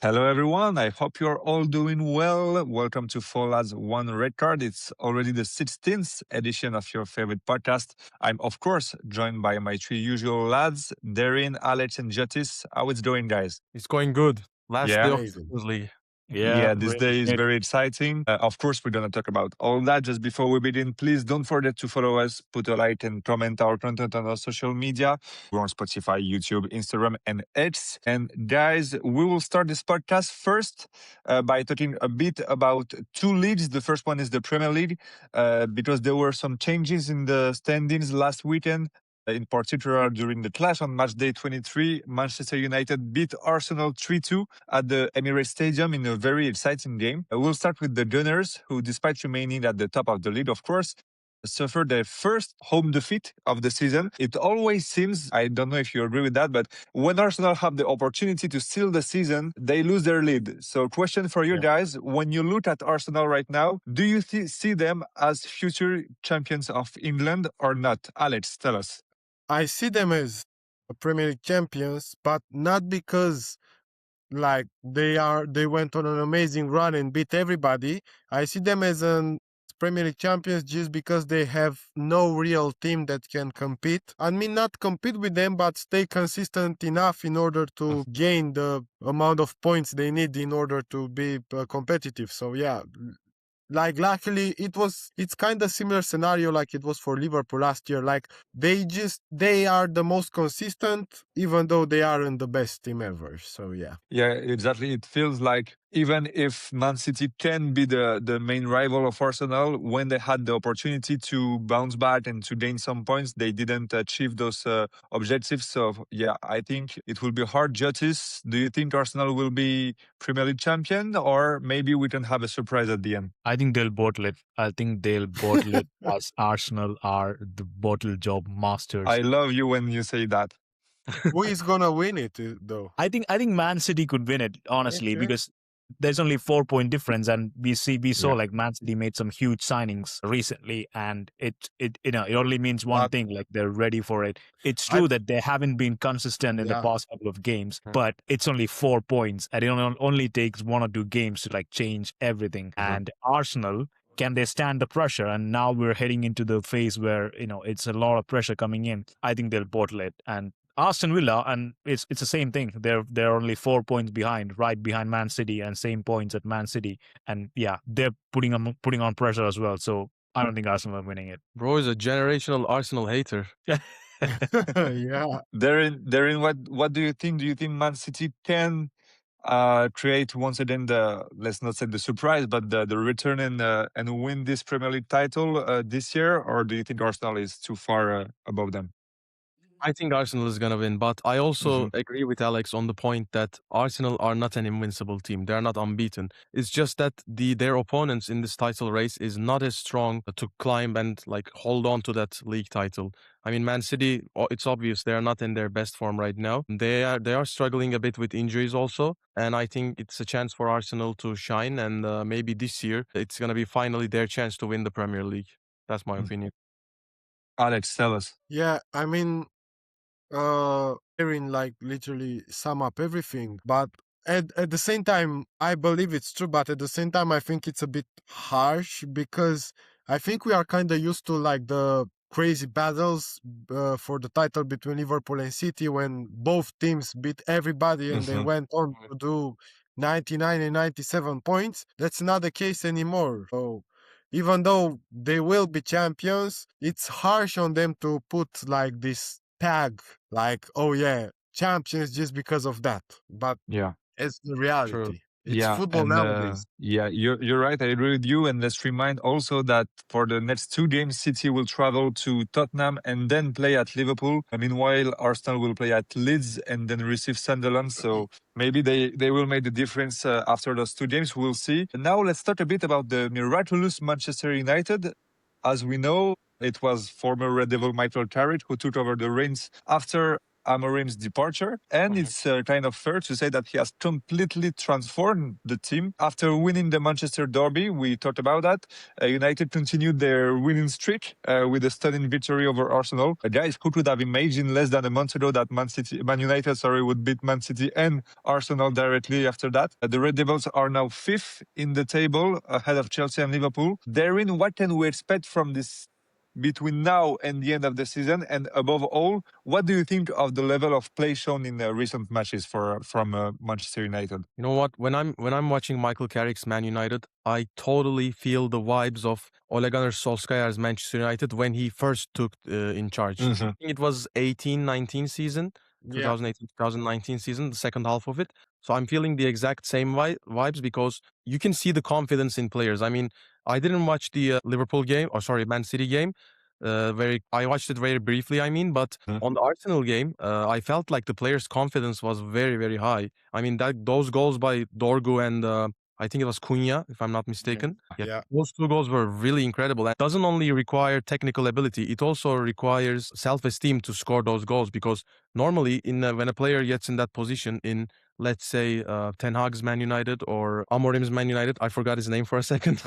Hello, everyone. I hope you're all doing well. Welcome to Fola's One Red Card. It's already the 16th edition of your favorite podcast. I'm, of course, joined by my three usual lads, Darren, Alex, and Jotis. How it's going, guys? It's going good. Last day Yeah. of Amazing. Champions League. Yeah, this really day is good. very exciting. Of course, we're going to talk about all that. Just before we begin, please don't forget to follow us, put a like, and comment our content on our social media. We're on Spotify, YouTube, Instagram, and X. And guys, we will start this podcast first by talking a bit about two leagues. The first one is the Premier League, because there were some changes in the standings last weekend. In particular, during the clash on match day 23, Manchester United beat Arsenal 3-2 at the Emirates Stadium in a very exciting game. We'll start with the Gunners, who, despite remaining at the top of the league, of course, suffered their first home defeat of the season. It always seems, I don't know if you agree with that, but when Arsenal have the opportunity to seal the season, they lose their lead. So question for you Yeah. guys, when you look at Arsenal right now, do you see them as future champions of England or not? Alex, tell us. I see them as Premier League champions, but not because they went on an amazing run and beat everybody. I see them as an Premier League champions just because they have no real team that can compete. I mean, not compete with them, but stay consistent enough in order to gain the amount of points they need in order to be competitive. So yeah, luckily it's kind of similar scenario like it was for Liverpool last year. Like they are the most consistent even though they aren't the best team ever. So yeah. Yeah, exactly. It feels like even if Man City can be the main rival of Arsenal, when they had the opportunity to bounce back and to gain some points, they didn't achieve those objectives. So yeah, I think it will be hard. Justice, do you think Arsenal will be Premier League champion, or maybe we can have a surprise at the end? I think they'll bottle it. I think they'll bottle it as Arsenal are the bottle job masters. I love you when you say that. Who is gonna win it though? I think Man City could win it, honestly, Okay. because there's only 4-point difference, and we saw Yeah. like Man City made some huge signings recently, and it only means one But- thing, like they're ready for it. It's true that they haven't been consistent in the Yeah. past couple of games, Mhm. but it's only 4 points, and it only takes 1 or 2 games to like change everything. And Arsenal, can they stand the pressure? And now we're heading into the phase where it's a lot of pressure coming in. I think they'll bottle it. And Aston Villa, and it's the same thing. They're only 4 points behind, right behind Man City, and same points at Man City. And yeah, they're putting on pressure as well. So I don't think Arsenal are winning it. Bro is a generational Arsenal hater. yeah. Darren, what do you think? Do you think Man City can create once again let's not say the surprise, but the return and win this Premier League title this year, or do you think Arsenal is too far above them? I think Arsenal is gonna win, but I also Mm-hmm. agree with Alex on the point that Arsenal are not an invincible team. They're not unbeaten. It's just that their opponents in this title race is not as strong to climb and like hold on to that league title. I mean, Man City, it's obvious they are not in their best form right now. They are struggling a bit with injuries also, and I think it's a chance for Arsenal to shine. And maybe this year it's gonna be finally their chance to win the Premier League. That's my opinion. Alex, tell us. Yeah, I mean, Erin like literally sum up everything, but at the same time, I believe it's true, but at the same time, I think it's a bit harsh because I think we are kind of used to like the crazy battles for the title between Liverpool and City when both teams beat everybody and they Mhm. went on to do 99 and 97 points. That's not the case anymore. So even though they will be champions, it's harsh on them to put like this tag, like, oh yeah, champions just because of that. But Yeah. it's the reality. True. It's Yeah, football and nowadays. yeah, you're right. I agree with you. And let's remind also that for the next 2 games, City will travel to Tottenham and then play at Liverpool. Meanwhile, Arsenal will play at Leeds and then receive Sunderland. So maybe they will make the difference after those 2 games. We'll see. And now let's talk a bit about the miraculous Manchester United. As we know, it was former Red Devil Michael Carrick who took over the reins after Amorim's departure. And it's kind of fair to say that he has completely transformed the team. After winning the Manchester Derby, we talked about that, United continued their winning streak with a stunning victory over Arsenal. Guys, who could have imagined less than a month ago that Man United would beat Man City and Arsenal directly after that? The Red Devils are now fifth in the table, ahead of Chelsea and Liverpool. Darren, what can we expect from this between now and the end of the season? And above all, what do you think of the level of play shown in recent matches from Manchester United? You know what? When I'm watching Michael Carrick's Man United, I totally feel the vibes of Ole Gunnar Solskjaer's Manchester United when he first took in charge. I think it was 18-19 season, Yeah. 2018-2019 season, the second half of it. So I'm feeling the exact same vibes because you can see the confidence in players. I mean, I didn't watch the Liverpool game, or sorry, Man City game. I watched it very briefly, I mean, but on the Arsenal game, I felt like the players' confidence was very, very high. I mean, those goals by Dorgu and I think it was Cunha, if I'm not mistaken. Yeah. Those two goals were really incredible. And it doesn't only require technical ability, it also requires self-esteem to score those goals because normally when a player gets in that position in, let's say, Ten Hag's Man United or Amorim's Man United, I forgot his name for a second.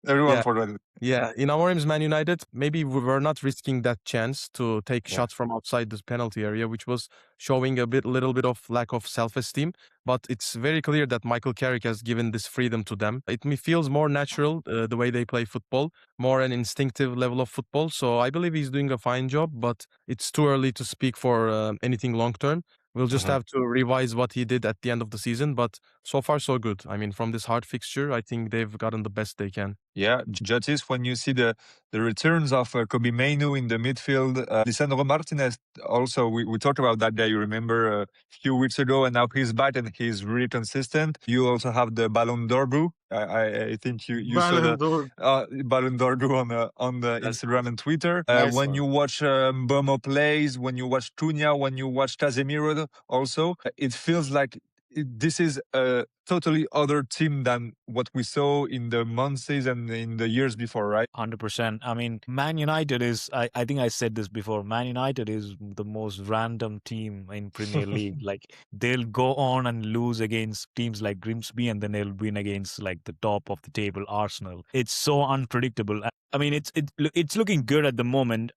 Everyone Yeah. forgot it. Yeah, in Amorim's Man United, maybe we were not risking that chance to take shots from outside the penalty area, which was showing little bit of lack of self-esteem. But it's very clear that Michael Carrick has given this freedom to them. It feels more natural, the way they play football, more an instinctive level of football. So I believe he's doing a fine job, but it's too early to speak for anything long-term. We'll just have to revise what he did at the end of the season, but so far so good. I mean, from this hard fixture, I think they've gotten the best they can. Yeah, Jotis, when you see the returns of Kobe Mainu in the midfield, Lisandro Martinez also, we talked about that guy, you remember, a few weeks ago, and now he's back and he's really consistent. You also have the Ballon d'Or. I think you saw Ballon the d'Or. Ballon d'Or on the Instagram and Twitter. Nice when one. you watch Bomo plays, when you watch Cunha, when you watch Casemiro also, it feels like this is a totally other team than what we saw in the months and in the years before, right? 100%. I mean, Man United is, I think I said this before, Man United is the most random team in Premier League. Like, they'll go on and lose against teams like Grimsby and then they'll win against like the top of the table, Arsenal. It's so unpredictable. I mean, it's looking good at the moment.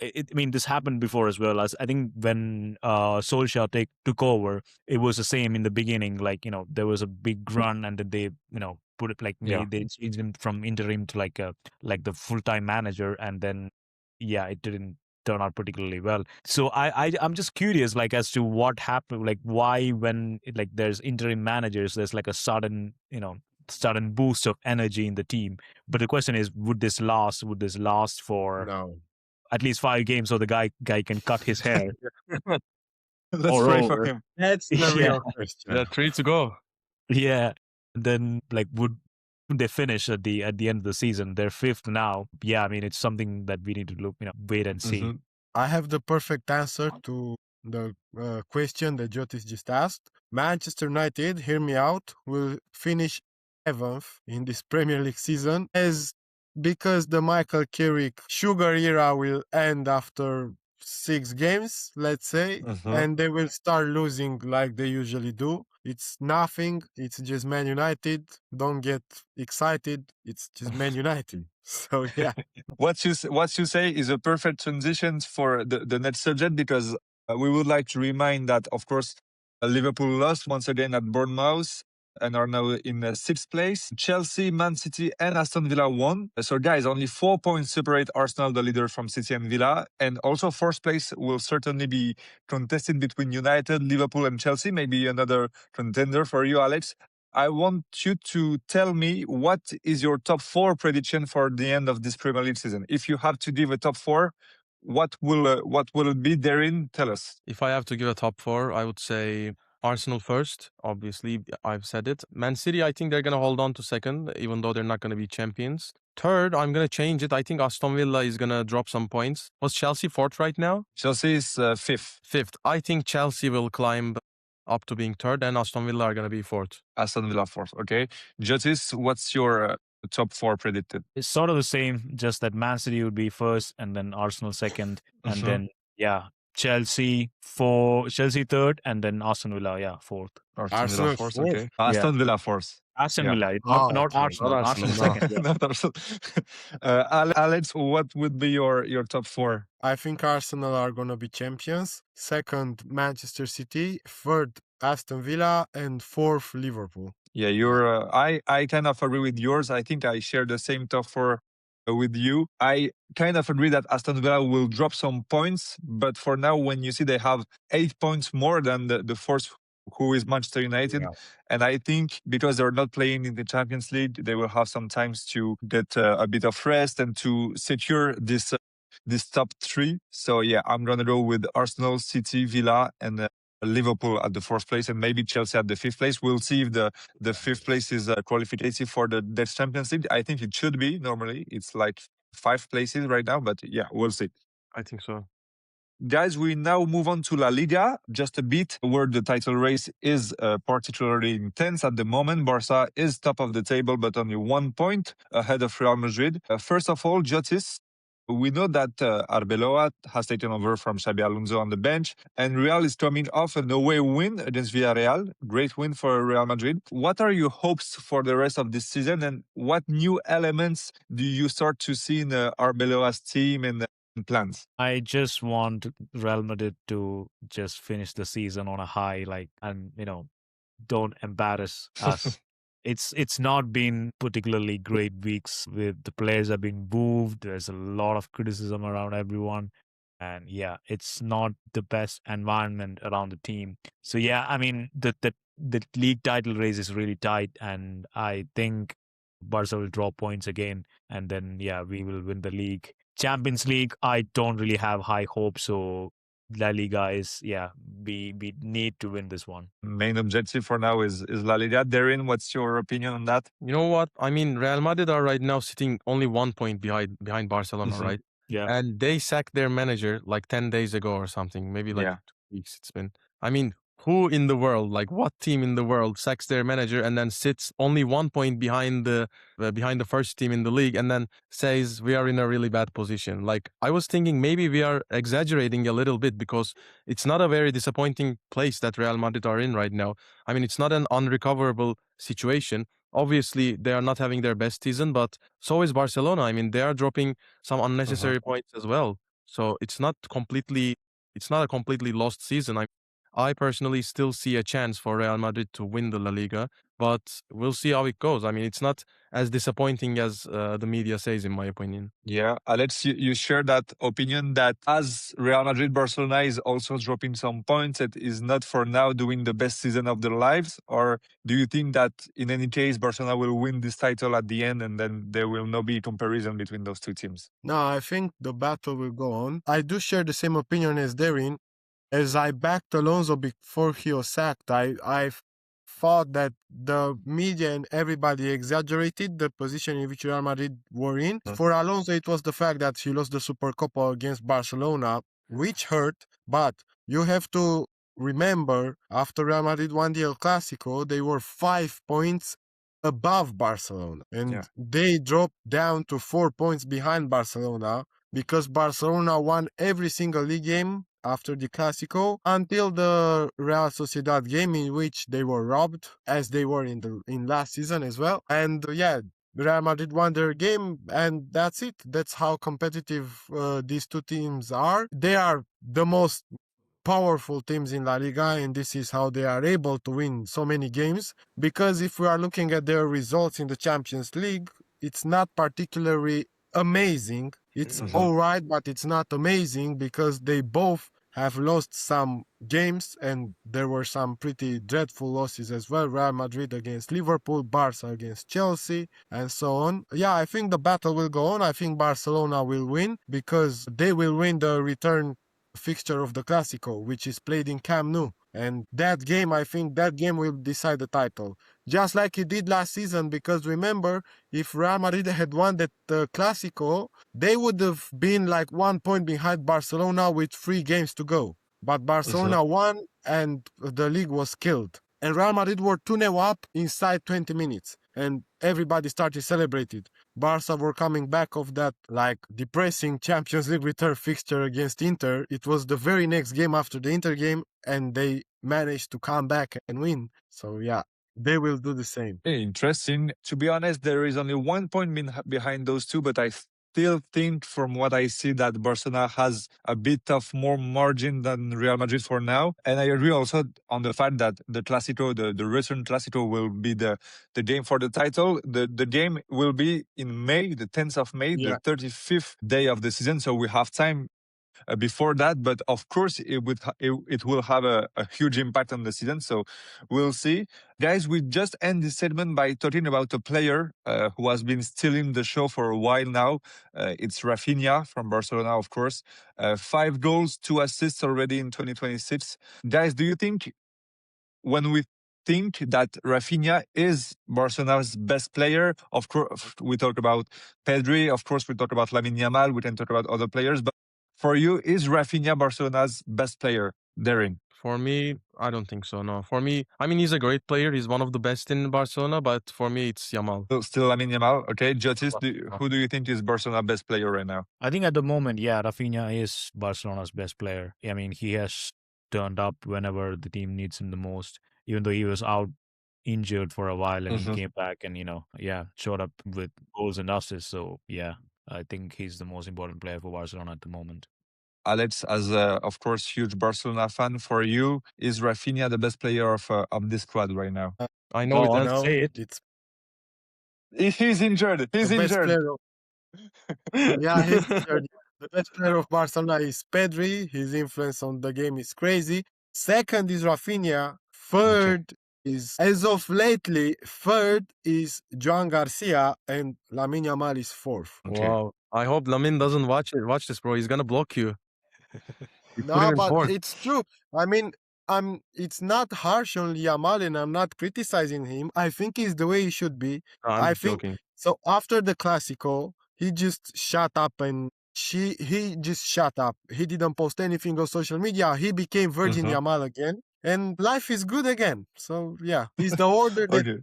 I mean, this happened before as well. As I think when Solskjaer took over, it was the same in the beginning. Like, there was a big run, and then they, put it like they changed him from interim to like the full-time manager, and then it didn't turn out particularly well. So I'm just curious, like, as to what happened, like why when there's interim managers, there's like a sudden boost of energy in the team. But the question is, would this last? Would this last for at least 5 games so the guy can cut his hair? Let's pray for him. That's the real question. Yeah, 3 to go. Yeah. Then would they finish at the end of the season? They're 5th now. Yeah, I mean, it's something that we need to wait and see. I have the perfect answer to the question that Jotis just asked. Manchester United, hear me out, will finish 7th in this Premier League season because the Michael Carrick sugar era will end after 6 games, let's say, and they will start losing like they usually do. It's nothing. It's just Man United. Don't get excited. It's just Man United. So yeah. What you say is a perfect transition for the next subject, because we would like to remind that, of course, Liverpool lost once again at Bournemouth and are now in 6th place. Chelsea, Man City, and Aston Villa won. So, guys, only 4 points separate Arsenal, the leader, from City and Villa. And also, 4th place will certainly be contested between United, Liverpool, and Chelsea. Maybe another contender for you, Alex. I want you to tell me what is your top 4 prediction for the end of this Premier League season. If you have to give a top 4, what will it be? Darren, tell us. If I have to give a top 4, I would say Arsenal first, obviously, I've said it. Man City, I think they're going to hold on to second, even though they're not going to be champions. Third, I'm going to change it. I think Aston Villa is going to drop some points. Was Chelsea 4th right now? Chelsea is 5th. 5th. I think Chelsea will climb up to being 3rd, and Aston Villa are going to be 4th. Aston Villa 4th, okay. Jotis, what's your top 4 predicted? It's sort of the same, just that Man City would be 1st, and then Arsenal 2nd, and then, Chelsea third, and then Aston Villa, fourth. Aston Villa Arsenal fourth, fourth. okay. Aston Villa fourth. Aston Yeah. Villa, Oh, not okay. Arsenal. Not Arsenal Arsenal, no. second. Yeah. Not Arsenal. Alex, what would be your top four? I think Arsenal are gonna be champions. Second, Manchester City. Third, Aston Villa, and fourth, Liverpool. Yeah, you're. I kind of agree with yours. I think I share the same top four with you. I kind of agree that Aston Villa will drop some points, but for now, when you see they have 8 points more than the fourth, who is Manchester United, Yeah. and I think because they're not playing in the Champions League, they will have some times to get a bit of rest and to secure this top three. So yeah, I'm gonna go with Arsenal, City, Villa, and Liverpool at the fourth place, and maybe Chelsea at the fifth place. We'll see if the fifth place is qualificative for the Dutch Champions League. I think it should be. Normally, it's like 5 places right now, but yeah, we'll see. I think so. Guys, we now move on to La Liga, just a bit, where the title race is particularly intense at the moment. Barca is top of the table, but only 1 point ahead of Real Madrid. First of all, Jotis, we know that Arbeloa has taken over from Xabi Alonso on the bench, and Real is coming off an away win against Villarreal. Great win for Real Madrid. What are your hopes for the rest of this season, and what new elements do you start to see in Arbeloa's team and plans? I just want Real Madrid to just finish the season on a high, and don't embarrass us. It's not been particularly great weeks with the players have been moved. There's a lot of criticism around everyone. And yeah, it's not the best environment around the team. So yeah, I mean the league title race is really tight, and I think Barca will draw points again, and then yeah, we will win the league. Champions League, I don't really have high hopes. So La Liga is we need to win this one. Main objective for now is La Liga. Darren, what's your opinion on that? You know what? I mean, Real Madrid are right now sitting only 1 point behind Barcelona, Mhm. right? Yeah. And they sacked their manager like 10 days ago or something, maybe like Yeah. 2 weeks it's been. I mean, who in the world, like what team in the world sacks their manager and then sits only 1 point behind the first team in the league and then says we are in a really bad position? Like I was thinking maybe we are exaggerating a little bit because it's not a very disappointing place that Real Madrid are in right now. I mean, it's not an unrecoverable situation. Obviously, they are not having their best season, but so is Barcelona. I mean, they are dropping some unnecessary points as well. So it's not a completely lost season. I personally still see a chance for Real Madrid to win the La Liga, but we'll see how it goes. I mean, it's not as disappointing as the media says, in my opinion. Yeah, Alex, you share that opinion that as Real Madrid, Barcelona is also dropping some points, it is not for now doing the best season of their lives? Or do you think that in any case, Barcelona will win this title at the end and then there will not be comparison between those two teams? No, I think the battle will go on. I do share the same opinion as Darren. As I backed Alonso before he was sacked, I thought that the media and everybody exaggerated the position in which Real Madrid were in. For Alonso, it was the fact that he lost the Supercopa against Barcelona, which hurt. But you have to remember, after Real Madrid won the El Clasico, they were 5 points above Barcelona. And they dropped down to 4 points behind Barcelona because Barcelona won every single league game after the Clasico until the Real Sociedad game, in which they were robbed, as they were in last season as well. And Real Madrid won their game, and that's it. That's how competitive these two teams are. They are the most powerful teams in La Liga, and this is how they are able to win so many games. Because if we are looking at their results in the Champions League, it's not particularly amazing. It's all right, but it's not amazing because they both have lost some games, and there were some pretty dreadful losses as well. Real Madrid against Liverpool, Barca against Chelsea, and so on. Yeah, I think the battle will go on. I think Barcelona will win because they will win the return fixture of the Clasico, which is played in Camp Nou. And that game, I think that game will decide the title. Just like it did last season, because remember, if Real Madrid had won that Clasico, they would have been like 1 point behind Barcelona with 3 games to go. But Barcelona won and the league was killed. And Real Madrid were 2-0 up inside 20 minutes. And everybody started celebrating. Barca were coming back of that like depressing Champions League return fixture against Inter. It was the very next game after the Inter game, and they managed to come back and win. So yeah, they will do the same. Interesting. To be honest, there is only 1 point behind those two, but I still think from what I see that Barcelona has a bit of more margin than Real Madrid for now. And I agree also on the fact that the Clásico, the return Clásico will be the game for the title. The game will be in May, the 10th of May, Yeah. the 35th day of the season. So we have time before that, but of course it will have a huge impact on the season, so we'll see. Guys, we just end this segment by talking about a player who has been stealing the show for a while now. It's Rafinha from Barcelona, of course. 5 goals, 2 assists already in 2026. Guys, do you think when we think that Rafinha is Barcelona's best player, of course, we talk about Pedri, of course, we talk about Lamine Yamal, we can talk about other players, but for you, is Rafinha Barcelona's best player, Darren? For me, I don't think so. No, for me, I mean, he's a great player. He's one of the best in Barcelona, but for me, it's Yamal. Still Lamine Yamal, okay. Jotis, who do you think is Barcelona's best player right now? I think at the moment, yeah, Rafinha is Barcelona's best player. I mean, he has turned up whenever the team needs him the most, even though he was out injured for a while and he came back and, showed up with goals and assists. So, yeah, I think he's the most important player for Barcelona at the moment. Alex, as of course, huge Barcelona fan, for you, is Rafinha the best player of this squad right now? I know Go it. on, I'll say it. It's He's injured. He's the best injured. player. Yeah, he's injured. The best player of Barcelona is Pedri. His influence on the game is crazy. Second is Rafinha. Third is, as of lately, third is Joan Garcia, and Lamine Yamal is fourth. Okay. Wow. I hope Lamin doesn't watch this, bro. He's gonna block you. You put him No, in but fourth. it's true. I mean, it's not harsh on Yamal, and I'm not criticizing him. I think he's the way he should be. No, I'm I just think joking. so. After the Clásico, he just shut up and he just shut up. He didn't post anything on social media. He became Virgin Yamal again, and life is good again. So yeah, it's the order that Okay.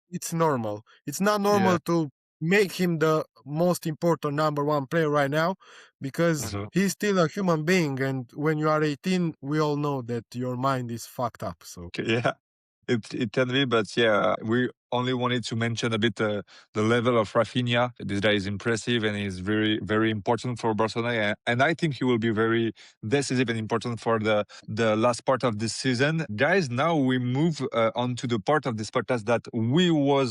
it's normal. It's not normal to make him the most important number one player right now, because he's still a human being, and when you are 18, we all know that your mind is fucked up. So Yeah, it can be, but yeah, we only wanted to mention a bit the level of Rafinha. This guy is impressive and is very, very important for Barcelona, and I think he will be very decisive and important for the last part of this season. Guys, now we move on to the part of this podcast that we were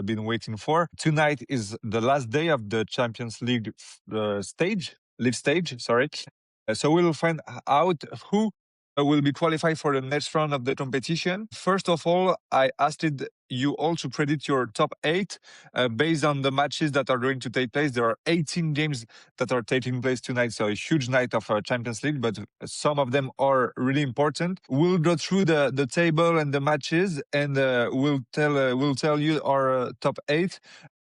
been waiting for. Tonight is the last day of the Champions League league stage. Sorry. So we will find out who will be qualified for the next round of the competition. First of all, I asked you all to predict your top 8 based on the matches that are going to take place. There are 18 games that are taking place tonight, so a huge night of Champions League, but some of them are really important. We'll go through the table and the matches, and we'll tell you our top 8.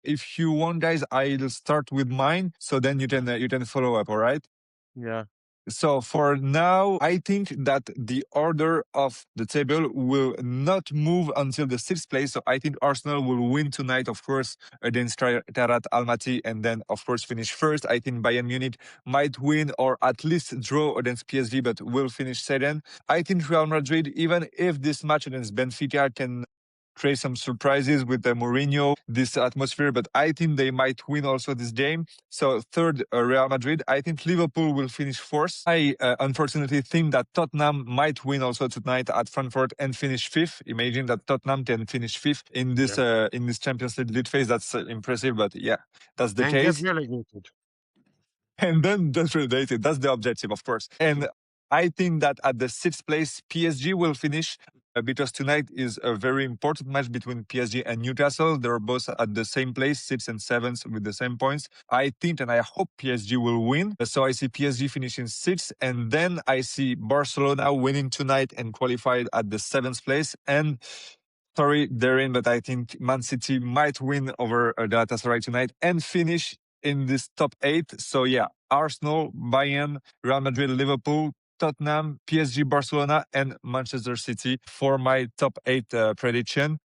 If you want, guys, I'll start with mine, so then you can follow up. All right? Yeah. So for now, I think that the order of the table will not move until the 6th place. So I think Arsenal will win tonight, of course, against Tarat Almaty, and then, of course, finish first. I think Bayern Munich might win or at least draw against PSG, but will finish second. I think Real Madrid, even if this match against Benfica can create some surprises with the Mourinho, this atmosphere, but I think they might win also this game. So third, Real Madrid. I think Liverpool will finish fourth. I unfortunately think that Tottenham might win also tonight at Frankfurt and finish fifth. Imagine that Tottenham can finish fifth in this Champions League lead phase. That's impressive, but yeah, that's the and case. get relegated. And then that's related. That's the objective, of course. And I think that at the 6th place, PSG will finish because tonight is a very important match between PSG and Newcastle. They're both at the same place, 6th and 7th with the same points. I think and I hope PSG will win. So I see PSG finishing 6th, and then I see Barcelona winning tonight and qualified at the 7th place. And sorry, Darren, but I think Man City might win over Galatasaray tonight and finish in this top 8. So yeah, Arsenal, Bayern, Real Madrid, Liverpool, Tottenham, PSG, Barcelona, and Manchester City for my top 8 prediction.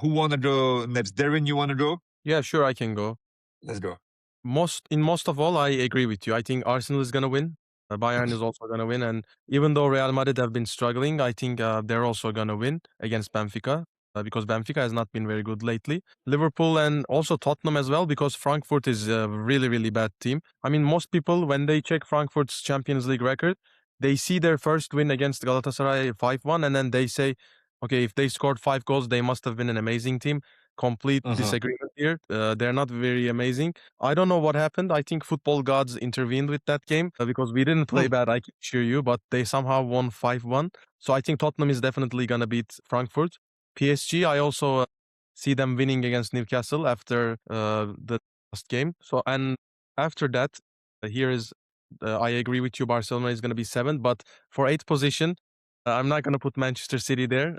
Who want to go next? Darren, you want to go? Yeah, sure, I can go. Let's go. Most of all, I agree with you. I think Arsenal is gonna win. Bayern is also gonna win, and even though Real Madrid have been struggling, I think they're also gonna win against Benfica because Benfica has not been very good lately. Liverpool and also Tottenham as well because Frankfurt is a really really bad team. I mean, most people when they check Frankfurt's Champions League record, they see their first win against Galatasaray 5-1, and then they say, okay, if they scored 5 goals, they must have been an amazing team. Complete disagreement here. They're not very amazing. I don't know what happened. I think football gods intervened with that game because we didn't play bad, I can assure you, but they somehow won 5-1. So I think Tottenham is definitely going to beat Frankfurt. PSG, I also see them winning against Newcastle after the last game. So, and after that, here is, I agree with you, Barcelona is going to be 7, but for 8th position, I'm not going to put Manchester City there.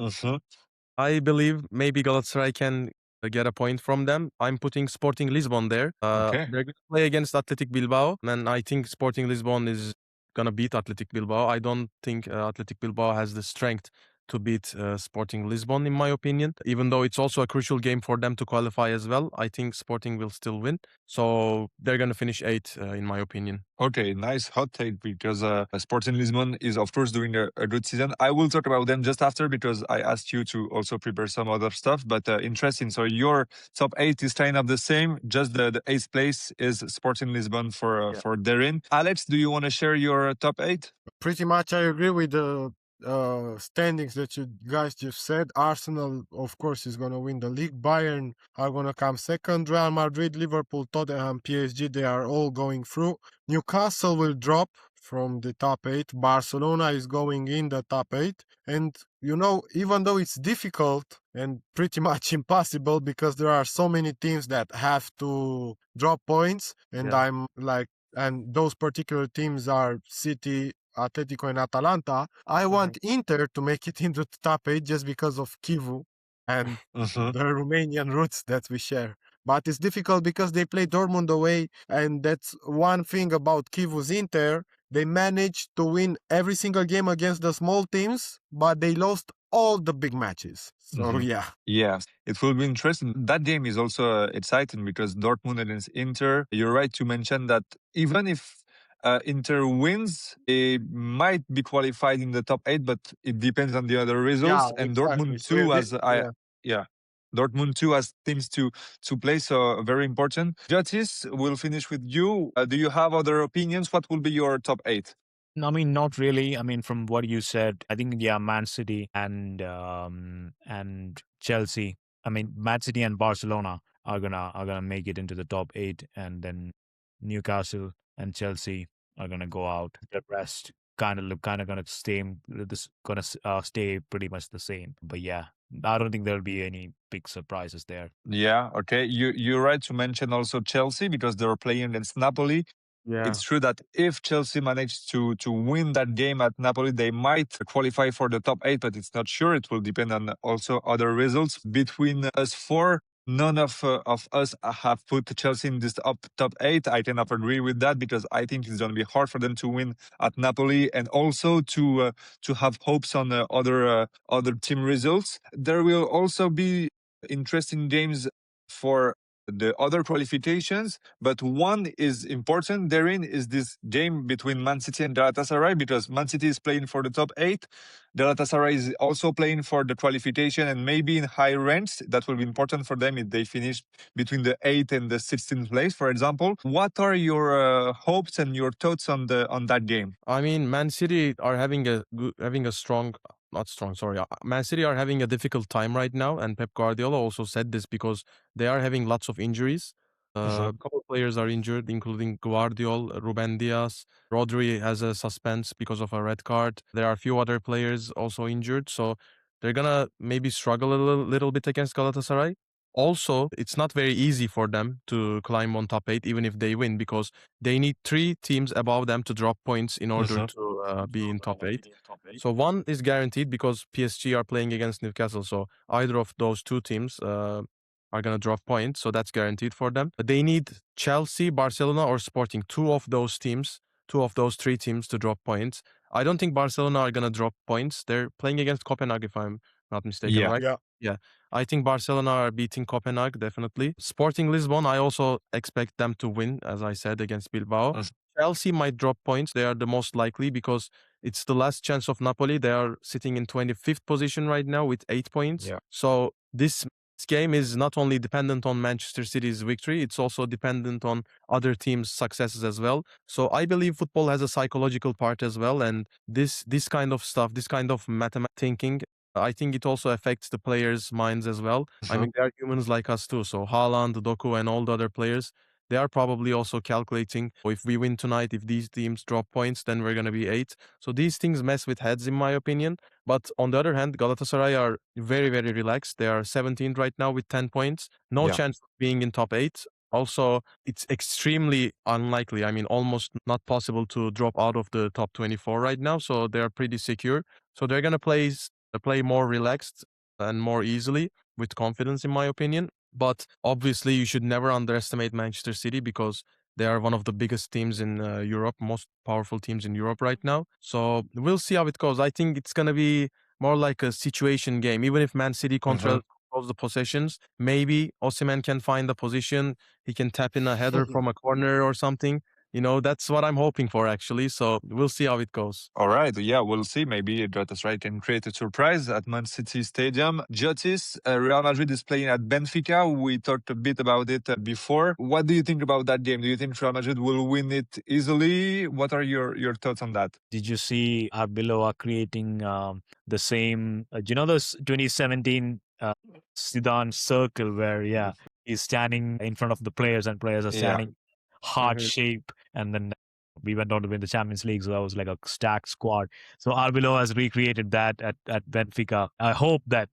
I believe maybe Galatasaray can get a point from them. I'm putting Sporting Lisbon there. Okay. They're going to play against Athletic Bilbao, and I think Sporting Lisbon is going to beat Athletic Bilbao. I don't think Athletic Bilbao has the strength to beat Sporting Lisbon, in my opinion. Even though it's also a crucial game for them to qualify as well, I think Sporting will still win. So they're going to finish 8th, in my opinion. Okay, nice hot take because Sporting Lisbon is of course doing a good season. I will talk about them just after because I asked you to also prepare some other stuff. But interesting. So your top 8 is kind of the same. Just the 8th place is Sporting Lisbon for Darren. Alex, do you want to share your top 8? Pretty much I agree with the standings that you guys just said. Arsenal, of course, is going to win the league. Bayern are going to come second. Real Madrid, Liverpool, Tottenham, PSG, they are all going through. Newcastle will drop from the top 8. Barcelona is going in the top 8. And, you know, even though it's difficult and pretty much impossible because there are so many teams that have to drop points, and Yeah. I'm like, and those particular teams are City, Atletico, and Atalanta. I want Inter to make it into the top 8 just because of Kivu and the Romanian roots that we share. But it's difficult because they play Dortmund away, and that's one thing about Kivu's Inter. They managed to win every single game against the small teams, but they lost all the big matches. So yeah. Yeah, it will be interesting. That game is also exciting because Dortmund against Inter. You're right to mention that even if Inter wins, they might be qualified in the top 8, but it depends on the other results. Yeah, And exactly. Dortmund So too, yeah. yeah, Dortmund too has things to play, so very important. Jotis, we'll finish with you. Do you have other opinions? What will be your top 8? I mean, not really. I mean, from what you said, I think Man City and Chelsea. I mean, Man City and Barcelona are gonna make it into the top 8, and then Newcastle and Chelsea are gonna go out. The rest kind of gonna stay pretty much the same. But yeah, I don't think there'll be any big surprises there. Yeah, okay. You're right to mention also Chelsea because they're playing against Napoli. Yeah. It's true that if Chelsea managed to win that game at Napoli, they might qualify for the top 8, but it's not sure. It will depend on also other results. Between us four, none of us have put Chelsea in this top 8. I cannot agree with that because I think it's going to be hard for them to win at Napoli and also to have hopes on other team results. There will also be interesting games for the other qualifications, but one is important therein is this game between Man City and Galatasaray because Man City is playing for the top 8. Galatasaray is also playing for the qualification and maybe in high ranks. That will be important for them if they finish between the 8th and the 16th place, for example. What are your hopes and your thoughts on that game? I mean, Man City are having a strong, not strong, sorry. Man City are having a difficult time right now, and Pep Guardiola also said this because they are having lots of injuries. A couple of players are injured, including Guardiola, Ruben Diaz. Rodri has a suspense because of a red card. There are a few other players also injured, so they're gonna maybe struggle a little bit against Galatasaray. Also, it's not very easy for them to climb on top 8, even if they win, because they need 3 teams above them to drop points in order to be in top 8. So one is guaranteed because PSG are playing against Newcastle. So either of those 2 teams are going to drop points. So that's guaranteed for them. But they need Chelsea, Barcelona, or Sporting, 2 of those teams, 2 of those 3 teams to drop points. I don't think Barcelona are going to drop points. They're playing against Copenhagen, if I'm not mistaken, Yeah. right? Yeah. Yeah. I think Barcelona are beating Copenhagen, definitely. Sporting Lisbon, I also expect them to win, as I said, against Bilbao. Mhm. Chelsea might drop points. They are the most likely because it's the last chance of Napoli. They are sitting in 25th position right now with 8 points. Yeah. So this game is not only dependent on Manchester City's victory, it's also dependent on other teams' successes as well. So I believe football has a psychological part as well, and this kind of stuff, this kind of mathematical thinking, I think it also affects the players' minds as well. I mean, they are humans like us too. So Haaland, Doku, and all the other players, they are probably also calculating, if we win tonight, if these teams drop points, then we're going to be 8. So these things mess with heads, in my opinion. But on the other hand, Galatasaray are very, very relaxed. They are 17th right now with 10 points. No Yeah. chance of being in top 8. Also, it's extremely unlikely. I mean, almost not possible to drop out of the top 24 right now. So they're pretty secure. So they're going to play more relaxed and more easily with confidence, in my opinion. But obviously, you should never underestimate Manchester City because they are one of the biggest teams in Europe, most powerful teams in Europe right now. So we'll see how it goes. I think it's going to be more like a situation game. Even if Man City controls the possessions, maybe Osimhen can find a position. He can tap in a header from a corner or something. That's what I'm hoping for, actually. So we'll see how it goes. All right. Yeah, we'll see. Maybe Galatasaray can create a surprise at Man City Stadium. Jotis, Real Madrid is playing at Benfica. We talked a bit about it before. What do you think about that game? Do you think Real Madrid will win it easily? What are your thoughts on that? Did you see Arbeloa creating the same, those 2017 Zidane circle where, he's standing in front of the players and players are Yeah. standing heart shape, and then we went on to win the Champions League, so that was like a stacked squad. So Arbeloa has recreated that at Benfica. I hope that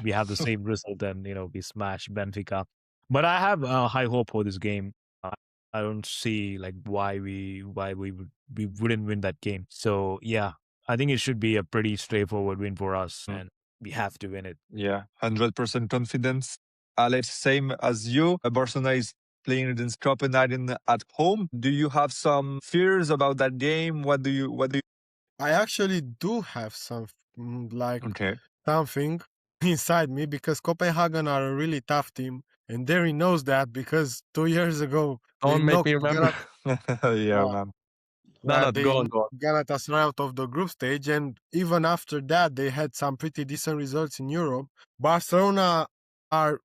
we have the same result and we smash Benfica. But I have high hope for this game. I don't see like why we wouldn't win that game. So yeah, I think it should be a pretty straightforward win for us, and we have to win it. Yeah, 100% confidence. Alex, same as you. Barcelona is playing against Copenhagen at home. Do you have some fears about that game? What do you? I actually do have Okay. something inside me because Copenhagen are a really tough team, and Derry knows that because 2 years ago they Don't make knocked me remember. Yeah, uh, man. No, they go on, go on. Galatasaray out of the group stage, and even after that, they had some pretty decent results in Europe. Barcelona are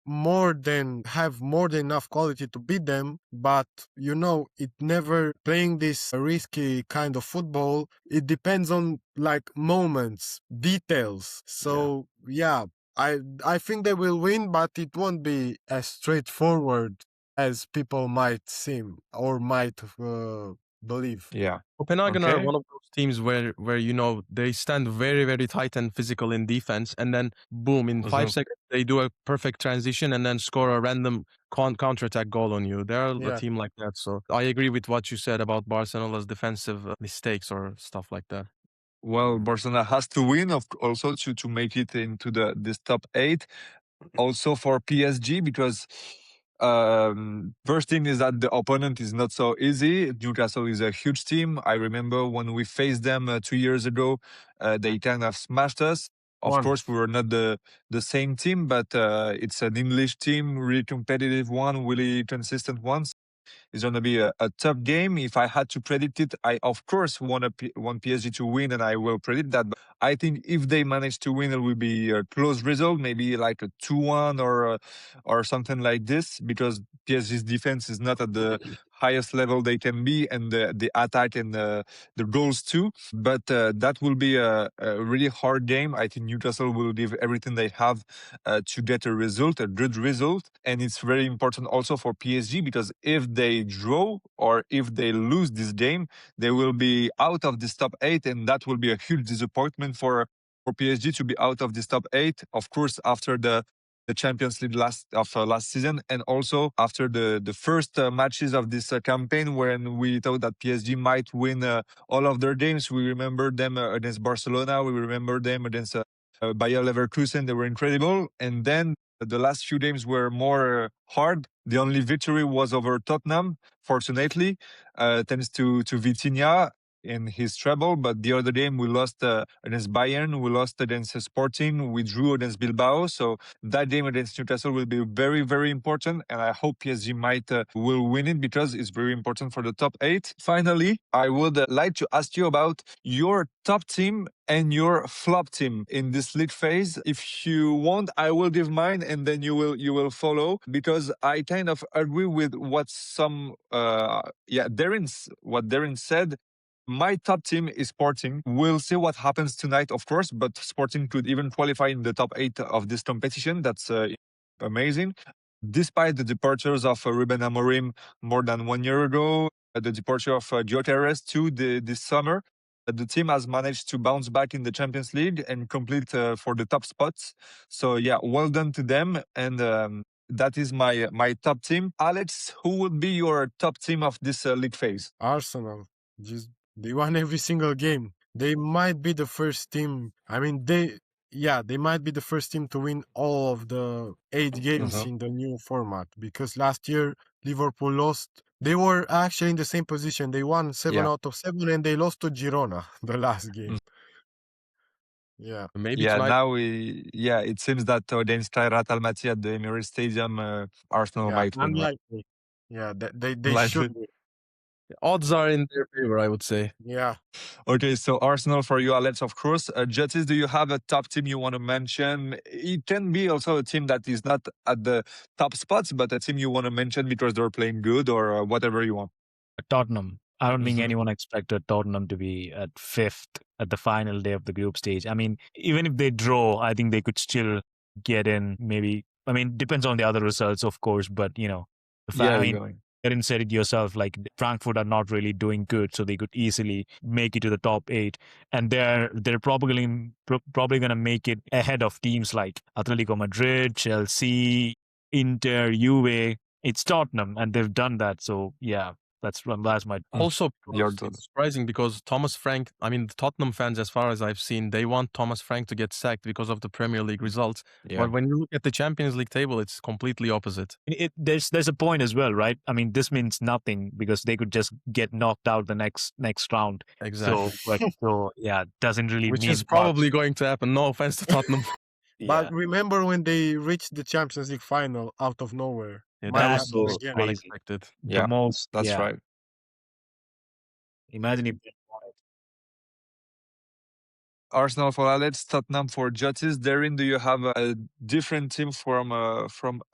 have more than enough quality to beat them, but it never playing this risky kind of football. It depends on like moments, details. So yeah, I think they will win, but it won't be as straightforward as people might seem or might believe. Yeah. Copenhagen are Okay. one of those teams where they stand very, very tight and physical in defense, and then boom, in 5 seconds they do a perfect transition and then score a random counter-attack goal on you. They're a Yeah. team like that. So I agree with what you said about Barcelona's defensive mistakes or stuff like that. Well, Barcelona has to win, also to make it into this top 8. Also for PSG, because first thing is that the opponent is not so easy. Newcastle is a huge team. I remember when we faced them 2 years ago, they kind of smashed us. Of course, we were not the same team, but it's an English team, really competitive one, really consistent one. It's going to be a tough game. If I had to predict it, I of course want PSG to win, and I will predict that. But I think if they manage to win, it will be a close result, maybe like a 2-1 or something like this, because PSG's defense is not at the highest level they can be, and the attack and the goals too. But that will be a really hard game. I think Newcastle will give everything they have to get a good result. And it's very important also for PSG, because if they draw or if they lose this game, they will be out of this top 8, and that will be a huge disappointment for PSG to be out of this top 8. Of course, after the Champions League last season, and also after the first matches of this campaign, when we thought that PSG might win all of their games. We remember them against Barcelona. We remember them against Bayer Leverkusen. They were incredible. And then the last few games were more hard. The only victory was over Tottenham, fortunately, thanks to Vitinha. in his treble, but the other game we lost against Bayern, we lost against Sporting, we drew against Bilbao. So that game against Newcastle will be very, very important, and I hope PSG might will win it because it's very important for the top 8. Finally, I would like to ask you about your top team and your flop team in this league phase. If you want, I will give mine, and then you will follow, because I kind of agree with what Darren said. My top team is Sporting. We'll see what happens tonight, of course, but Sporting could even qualify in the top 8 of this competition. That's amazing. Despite the departures of Ruben Amorim more than 1 year ago, the departure of Gyökeres too this summer, the team has managed to bounce back in the Champions League and complete for the top spots. So yeah, well done to them. And that is my top team. Alex, who would be your top team of this league phase? Arsenal. Just they won every single game. They might be the first team. I mean, they might be the first team to win all of the 8 games in the new format, because last year Liverpool lost. They were actually in the same position. They won 7 Yeah. out of 7 and they lost to Girona the last game. Yeah. Maybe Yeah, tonight. now it seems that against Raat Almaty at the Emirates Stadium, Arsenal Yeah, might win. Right? unlikely. Yeah, they Likely. should be. Odds are in their favor, I would say. Yeah. Okay, so Arsenal for you, Alex, of course. Justice, do you have a top team you want to mention? It can be also a team that is not at the top spots, but a team you want to mention because they're playing good, or whatever you want. Tottenham. I don't think Mhm. anyone expected Tottenham to be at 5th at the final day of the group stage. I mean, even if they draw, I think they could still get in. Maybe, I mean, depends on the other results, of course. But I mean, Going. Erin said it yourself. Like Frankfurt are not really doing good, so they could easily make it to the top 8, and they're probably going to make it ahead of teams like Atletico Madrid, Chelsea, Inter, Juve. It's Tottenham, and they've done that. So yeah. That's my Also, Your it's surprising because Thomas Frank, I mean, the Tottenham fans, as far as I've seen, they want Thomas Frank to get sacked because of the Premier League results. Yeah. But when you look at the Champions League table, it's completely opposite. There's a point as well, right? I mean, this means nothing because they could just get knocked out the next round. Exactly. So yeah, doesn't really Which mean is probably going to happen. No offense to Tottenham. But remember when they reached the Champions League final out of nowhere? Yeah, Might that That was happen was again. crazy. unexpected. Yeah, The most. that's yeah. right. Imagine if they won it. Arsenal for Alex, Tottenham for Justice. Darren, do you have a different team from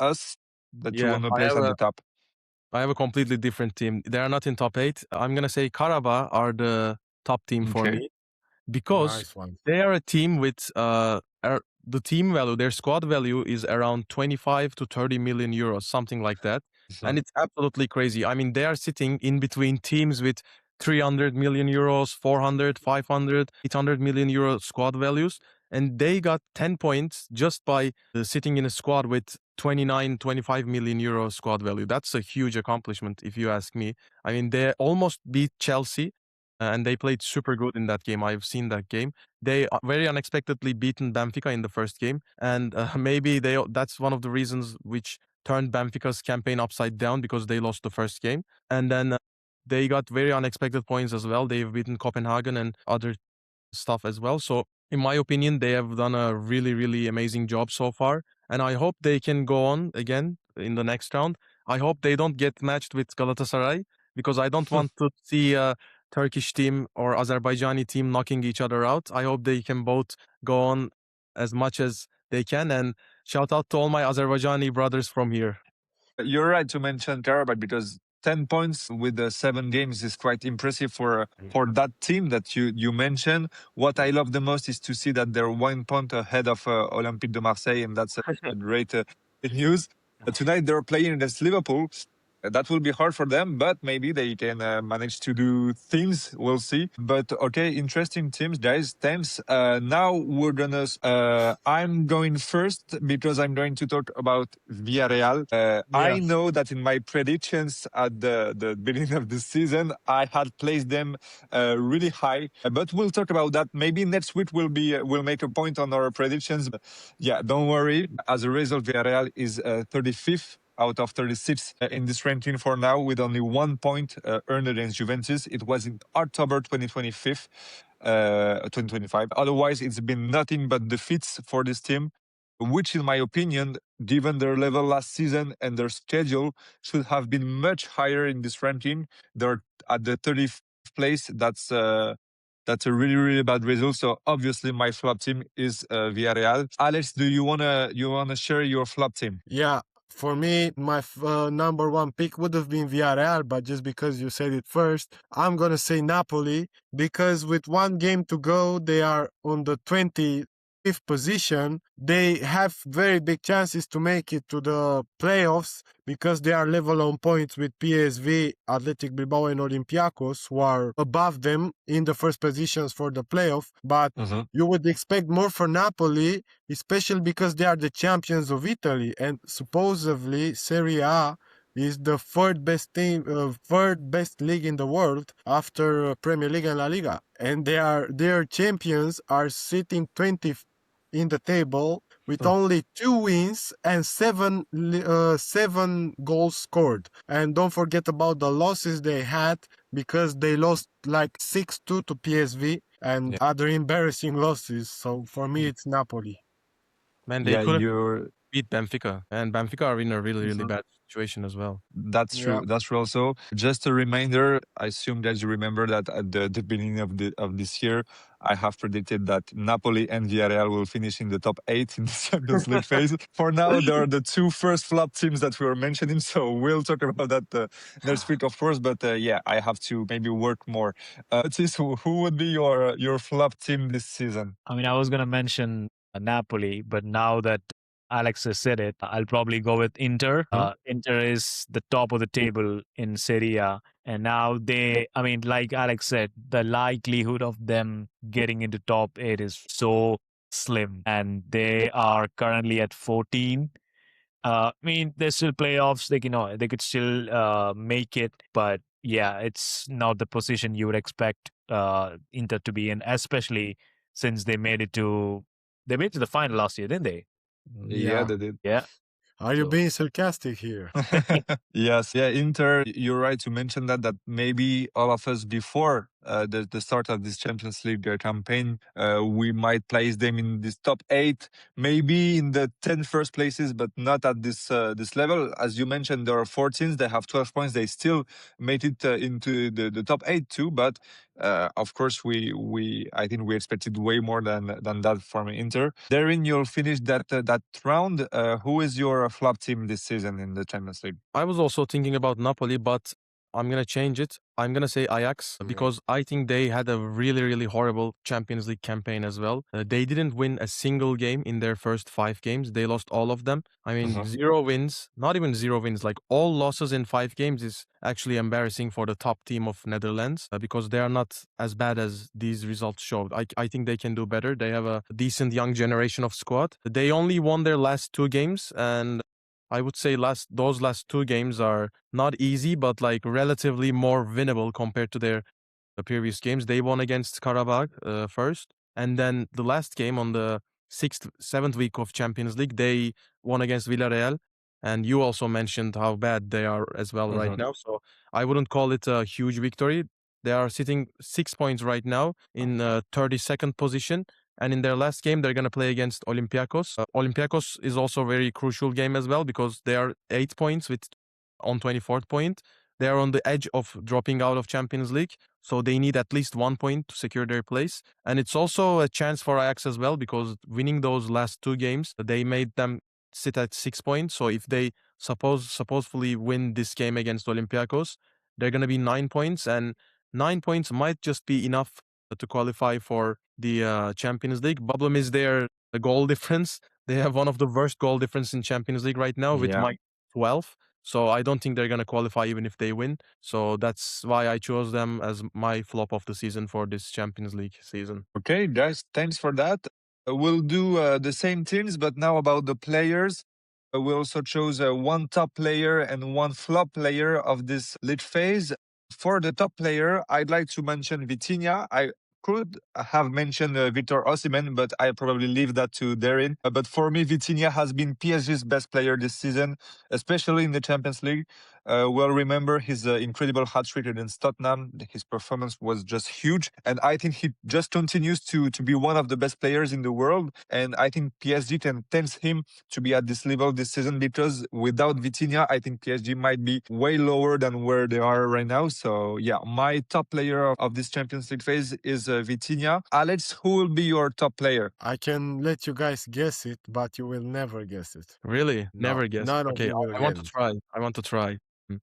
us that you Yeah, want to place at the top? I have a completely different team. They are not in top 8. I'm going to say Karabakh are the top team for Okay. me because Nice one. they are a team with the team value, their squad value is around 25 to 30 million euros, something like that. And it's absolutely crazy. I mean, they are sitting in between teams with 300 million euros, 400, 500, 800 million euro squad values. And they got 10 points just by sitting in a squad with 29, 25 million euro squad value. That's a huge accomplishment, if you ask me. I mean, they almost beat Chelsea. And they played super good in that game. I've seen that game. They very unexpectedly beaten Benfica in the first game, and maybe that's one of the reasons which turned Benfica's campaign upside down because they lost the first game, and then they got very unexpected points as well. They've beaten Copenhagen and other stuff as well. So in my opinion, they have done a really, really amazing job so far, and I hope they can go on again in the next round. I hope they don't get matched with Galatasaray because I don't want to see Turkish team or Azerbaijani team knocking each other out. I hope they can both go on as much as they can. And shout out to all my Azerbaijani brothers from here. You're right to mention Karabakh because 10 points with the 7 games is quite impressive for that team that you mentioned. What I love the most is to see that they're 1 point ahead of Olympique de Marseille, and that's a great news. Tonight they're playing against Liverpool. That will be hard for them, but maybe they can manage to do things. We'll see. But okay, interesting teams, guys. Thanks. Now we're gonna. I'm going first because I'm going to talk about Villarreal. I know that in my predictions at the beginning of the season, I had placed them really high. But we'll talk about that. Maybe next week we'll make a point on our predictions. Yeah, don't worry. As a result, Villarreal is 35th. out of 36 in this ranking for now, with only 1 point earned against Juventus. It was in October 2025. 2025. Otherwise, it's been nothing but defeats for this team, which, in my opinion, given their level last season and their schedule, should have been much higher in this ranking. They're at the 30th place. That's a really, really bad result. So obviously, my flop team is Villarreal. Alex, do you wanna share your flop team? Yeah, for me, my number one pick would have been Villarreal, but just because you said it first, I'm gonna say Napoli because with one game to go, they are on the 25th position. They have very big chances to make it to the playoffs because they are level on points with PSV, Athletic Bilbao, and Olympiacos, who are above them in the first positions for the playoff. But you would expect more for Napoli, especially because they are the champions of Italy, and supposedly Serie A is the third best league in the world after Premier League and La Liga, and their champions are sitting 20th in the table with only 2 wins and 7 goals scored. And don't forget about the losses they had because they lost like 6-2 to PSV and other embarrassing losses. So for me, it's Napoli. Man, they Yeah, couldn't you're beat Benfica, and Benfica are in a really, really bad situation as well. That's Yeah. true. That's true. Also, just a reminder. I assume that you remember that at the beginning of this year, I have predicted that Napoli and Villarreal will finish in the top 8 in the Champions League phase. For now, they are the two first flop teams that we were mentioning. So we'll talk about that next week, of course. But yeah, I have to maybe work more. Tis, who would be your flop team this season? I mean, I was going to mention Napoli, but now that Alex has said it, I'll probably go with Inter. Inter is the top of the table in Serie A. And now I mean, like Alex said, the likelihood of them getting into top 8 is so slim. And they are currently at 14. I mean, there's still playoffs. They could still make it, but yeah, it's not the position you would expect Inter to be in, especially since they made it to the final last year, didn't they? Yeah, Yeah. they did. Yeah. Are you So being sarcastic here? Yes, yeah, Inter, you're right to mention that maybe all of us before the start of this Champions League campaign, we might place them in this top 8, maybe in the 10 first places, but not at this level. As you mentioned, there are 14s, they have 12 points, they still made it into the top 8 too, but of course, I think we expected way more than that from Inter. Darren, you'll finish that round. Who is your flop team this season in the Champions League? I was also thinking about Napoli, but I'm gonna change it. I'm gonna say Ajax because I think they had a really, really horrible Champions League campaign as well. They didn't win a single game in their first 5 games. They lost all of them. I mean, 0 wins, not even 0 wins. Like all losses in 5 games is actually embarrassing for the top team of Netherlands because they are not as bad as these results show. I think they can do better. They have a decent young generation of squad. They only won their last 2 games, and I would say those last 2 games are not easy, but like relatively more winnable compared to their previous games. They won against Karabakh first, and then the last game on the 7th week of Champions League, they won against Villarreal. And you also mentioned how bad they are as well right now. So I wouldn't call it a huge victory. They are sitting 6 points right now in 32nd position. And in their last game, they're going to play against Olympiacos. Olympiacos is also a very crucial game as well because they are 8 points on 24th point. They are on the edge of dropping out of Champions League. So they need at least 1 point to secure their place. And it's also a chance for Ajax as well because winning those last 2 games, they made them sit at 6 points. So if they supposedly win this game against Olympiacos, they're going to be 9 points. And 9 points might just be enough to qualify for the Champions League. Problem is the goal difference. They have one of the worst goal difference in Champions League right now with Yeah. -12. So I don't think they're going to qualify even if they win. So that's why I chose them as my flop of the season for this Champions League season. Okay, guys, thanks for that. We'll do the same teams, but now about the players. We also chose one top player and one flop player of this league phase. For the top player, I'd like to mention Vitinha. could have mentioned Victor Osimhen, but I probably leave that to Darren. But for me, Vitinha has been PSG's best player this season, especially in the Champions League. Well, remember his incredible hat trick against Tottenham. His performance was just huge, and I think he just continues to be one of the best players in the world. And I think PSG can tempt him to be at this level this season, because without Vitinha, I think PSG might be way lower than where they are right now. So yeah, my top player of this Champions League phase is Vitinha. Alex, who will be your top player? I can let you guys guess it, but you will never guess it. Really? No, Never guessed. none of Okay, you will I want get to it. try. I want to try.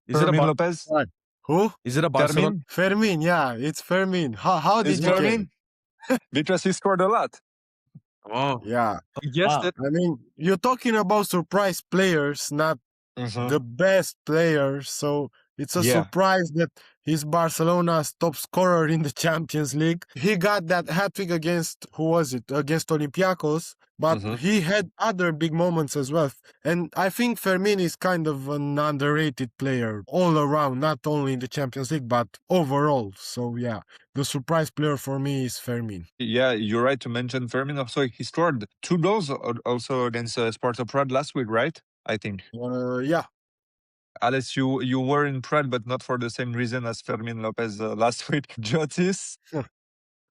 Is it a Fermin Lopez? Right. Who? is it a Barcelona? Fermin? Fermin, yeah, it's Fermin. How Is did you get Fermin? it? Because he scored a lot. Oh, Yeah, I guessed Ah, it. I mean, you're talking about surprise players, not Mhm. the best player. So it's a Yeah. surprise that he's Barcelona's top scorer in the Champions League. He got that hat trick against, who was it? Against Olympiacos. But Mhm. he had other big moments as well. And I think Fermin is kind of an underrated player all around, not only in the Champions League, but overall. So yeah, the surprise player for me is Fermin. Yeah, you're right to mention Fermin. Also, he scored 2 goals also against Sparta Prague last week, right? I think. Yeah, Alice, you were in Prague, but not for the same reason as Fermin Lopez last week. Jotis,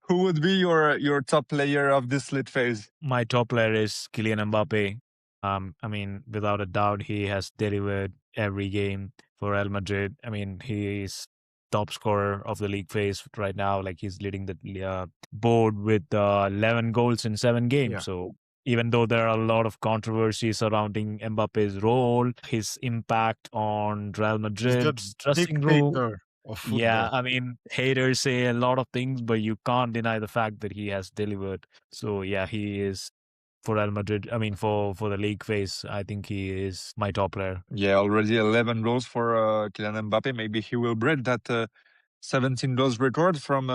who would be your top player of this lit phase? my top player is Kylian Mbappe. I mean, without a doubt, he has delivered every game for Real Madrid. I mean, he is top scorer of the league phase right now. Like he's leading the board with 11 goals in 7 games. yeah. So even though there are a lot of controversy surrounding Mbappe's role, his impact on Real He's the Madrid's dressing room, dictator of yeah, football. I mean, haters say a lot of things, but you can't deny the fact that he has delivered. So yeah, he is for Real Madrid. I mean, for the league phase, I think he is my top player. Yeah, already 11 goals for Kylian Mbappe. Maybe he will break that 17 goals record from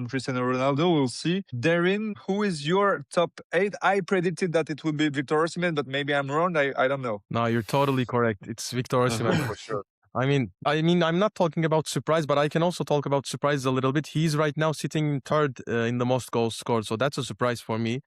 Cristiano Ronaldo. We'll see. Darren, who is your top 8? I predicted that it would be Victor Osimhen, but maybe I'm wrong. I don't know. No, you're totally correct. It's Victor Osimhen Uh-huh. for sure. I mean, I'm not talking about surprise, but I can also talk about surprise a little bit. He's right now sitting third in the most goals scored, so that's a surprise for me.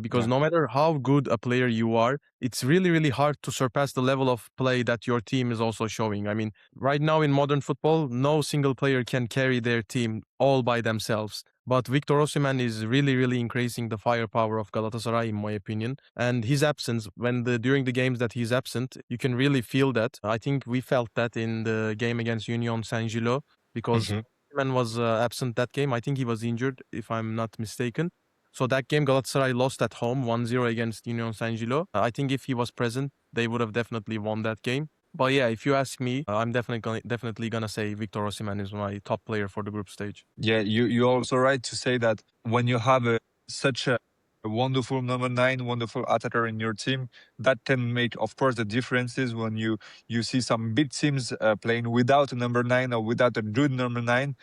Because Yeah. no matter how good a player you are, it's really, really hard to surpass the level of play that your team is also showing. I mean, right now in modern football, no single player can carry their team all by themselves. But Victor Osimhen is really, really increasing the firepower of Galatasaray, in my opinion. And his absence, during the games that he's absent, you can really feel that. I think we felt that in the game against Union Saint-Gilloise because Mhm. Osimhen was absent that game. I think he was injured, if I'm not mistaken. So that game, Galatasaray lost at home 1-0 against Union Saint-Gilloise. I think if he was present, they would have definitely won that game. But yeah, if you ask me, I'm definitely gonna say Victor Osimhen is my top player for the group stage. Yeah, you're also right to say that when you have such a wonderful number 9, wonderful attacker in your team, that can make, of course, the differences when you see some big teams playing without a number 9 or without a good number 9.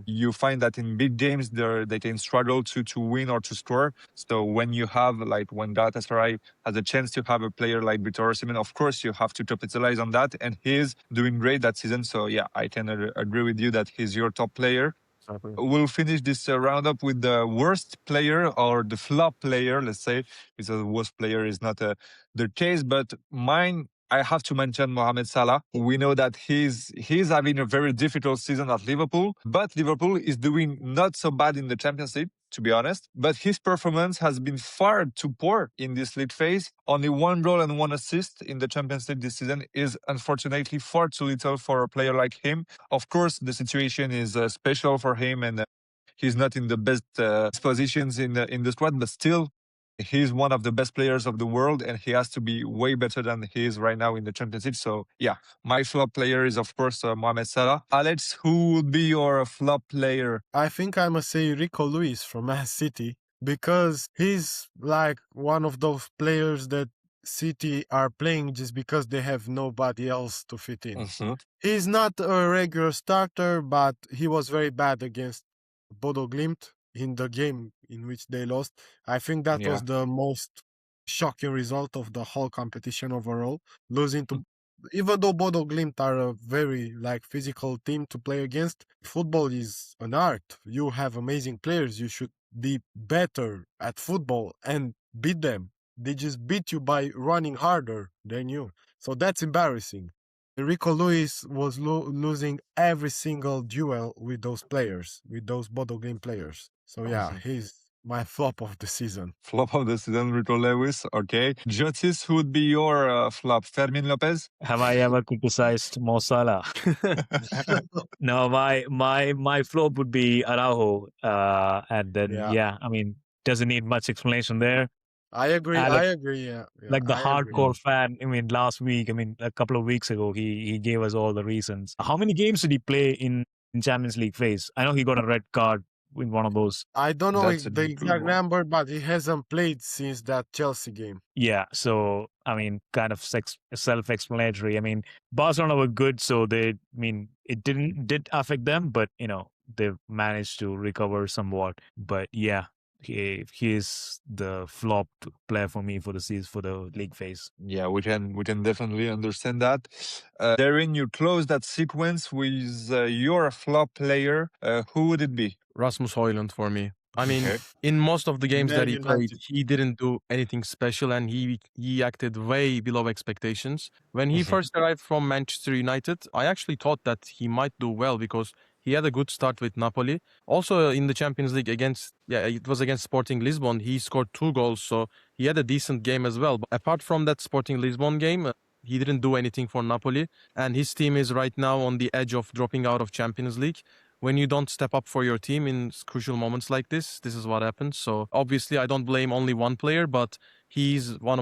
You find that in big games they can struggle to win or to score. So when you have, like, when Galatasaray has a chance to have a player like Victor Osimhen, of course you have to capitalize on that, and he's doing great that season. So yeah, I can agree with you that he's your top player. Exactly. We'll finish this roundup with the worst player or the flop player, let's say, because the worst player is not the case. But mine, I have to mention Mohamed Salah. We know that he's having a very difficult season at Liverpool, but Liverpool is doing not so bad in the Champions League, to be honest. But his performance has been far too poor in this league phase. Only 1 goal and 1 assist in the Champions League this season is unfortunately far too little for a player like him. Of course, the situation is special for him, and he's not in the best positions in the squad, but still, he's one of the best players of the world, and he has to be way better than he is right now in the Champions League. So yeah, my flop player is, of course, Mohamed Salah. Alex, who would be your flop player? I think I must say Rico Lewis from Man City because he's like one of those players that City are playing just because they have nobody else to fit in. Mhm. He's not a regular starter, but he was very bad against Bodo Glimt in the game in which they lost. I think that Yeah. was the most shocking result of the whole competition overall, losing to even though Bodo Glimt are a very like physical team to play against, football is an art. You have amazing players. You should be better at football and beat them. They just beat you by running harder than you. So that's embarrassing. Enrico Luis was losing every single duel with those players, with those Bodo Glimt players. So yeah, Awesome. he's my flop of the season. Flop of the season, Rico Lewis. Okay. Jotis, who would be your flop? Fermin Lopez? Have I ever criticized Mo Salah? No, my flop would be Araujo, and then Yeah, I mean, doesn't need much explanation there. I agree. Alex, I agree. Yeah, like the I agree. hardcore fan. I mean, last week, I mean, a couple of weeks ago, he gave us all the reasons. How many games did he play in Champions League phase? I know he got a red card in one of those. I don't know That's a the good exact one. number, but he hasn't played since that Chelsea game. Yeah, so I mean, kind of self-explanatory. I mean, Barcelona were good, so I mean, it did affect them, but they managed to recover somewhat. But yeah, he is the flop player for me for the season for the league phase. Yeah, we can definitely understand that. Darren, you close that sequence with your flop player. Who would it be? Rasmus Højlund for me. I mean, Okay. in most of the games Man that he played, United. he didn't do anything special and he acted way below expectations. When he Mhm. first arrived from Manchester United, I actually thought that he might do well because he had a good start with Napoli. Also in the Champions League it was against Sporting Lisbon, he scored 2 goals, so he had a decent game as well. But apart from that Sporting Lisbon game, he didn't do anything for Napoli, and his team is right now on the edge of dropping out of Champions League. When you don't step up for your team in crucial moments like this is what happens. So obviously I don't blame only one player, but he's one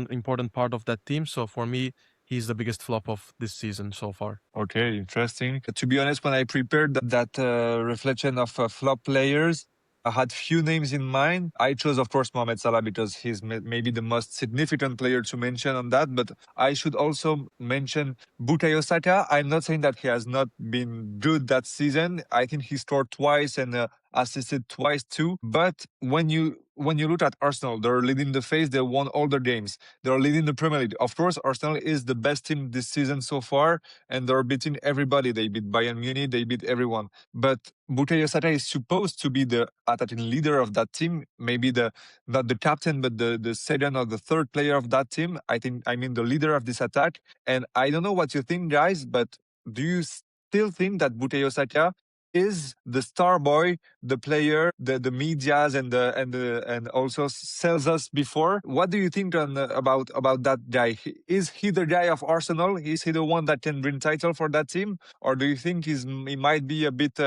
important part of that team. So for me, he's the biggest flop of this season so far. Okay, interesting. To be honest, when I prepared that reflection of flop players, I had few names in mind. I chose, of course, Mohamed Salah because he's maybe the most significant player to mention on that. But I should also mention Bukayo Saka. I'm not saying that he has not been good that season. I think he scored twice and assisted twice too. But when you look at Arsenal, they're leading the phase. They won all their games. They're leading the Premier League. Of course, Arsenal is the best team this season so far, and they're beating everybody. They beat Bayern Munich. They beat everyone. But Bukayo Saka is supposed to be the attacking leader of that team. Maybe not the captain, but the second or the third player of that team. I mean the leader of this attack. And I don't know what you think, guys, but do you still think that Bukayo Saka is the star boy, the player, the medias and also sells us before? What do you think about that guy? Is he the guy of Arsenal? Is he the one that can bring title for that team, or do you think he might be a bit,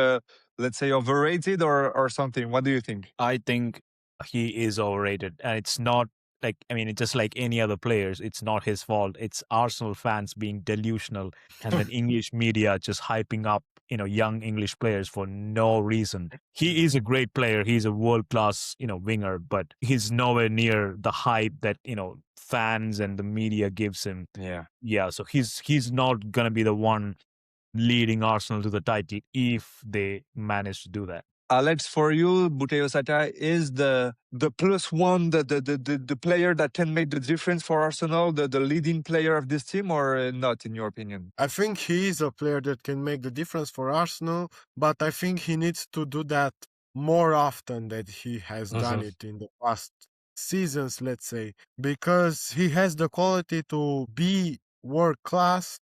let's say, overrated or something? What do you think? I think he is overrated, and it's not like it's just like any other players. It's not his fault. It's Arsenal fans being delusional, and then English media just hyping up young English players for no reason. He is a great player. He's a world class winger, but he's nowhere near the hype that fans and the media gives him. Yeah. So he's not gonna be the one leading Arsenal to the title if they manage to do that. Alex, for you, Bukayo Saka is the plus one, the player that can make the difference for Arsenal, the leading player of this team, or not, in your opinion? I think he is a player that can make the difference for Arsenal, but I think he needs to do that more often than he has done it in the past seasons, let's say, because he has the quality to be world class,